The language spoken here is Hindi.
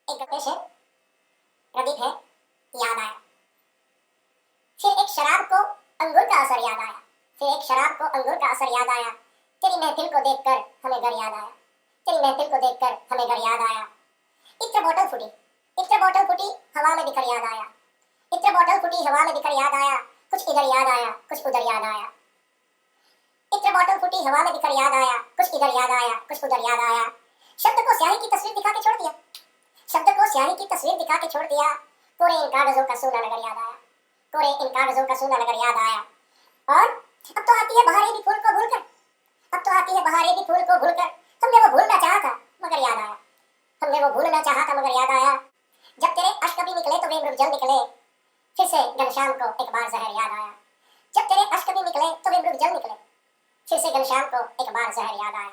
एक गणेश है, प्रदीप है, याद आया। फिर एक शराब को अंगूर का असर याद आया। फिर एक शराब को अंगूर का असर याद आया। तेरी महफिल को देखकर हमें घर याद आया। तेरी महफिल को देखकर हमें घर याद आया। इत्र बॉटल फूटी, इत्र बॉटल फूटी, हवा में बिखर याद आया। इत्र बॉटल फूटी, हवा में बिखर याद आया। कुछ इधर याद आया, कुछ उधर याद आया। इत्र बॉटल फूटी, हवा में बिखर याद आया। कुछ इधर याद आया, कुछ उधर याद आया। शब्द को स्याही की तस्वीर दिखा के छोड़ दिया। शब्द को स्याही की तस्वीर दिखा के छोड़ दिया। कोरे इन कागजों का सूना नगर याद आया। कोरे इन कागजों का सूना नगर याद आया। और अब तो आती है बहारें भी फूल को भूलकर। अब तो आती है बहारें भी फूल को भूलकर। हमने वो भूलना चाहा था मगर याद आया। हमने वो भूलना चाहा था मगर याद आया। जब तेरे अश्क भी निकले तो वे मृग जल निकले। फिर से घनश्याम को एक बार जहर याद आया। जब तेरे अश्क भी निकले तो वे मृग जल निकले। फिर से घनश्याम को एक बार जहर याद आया।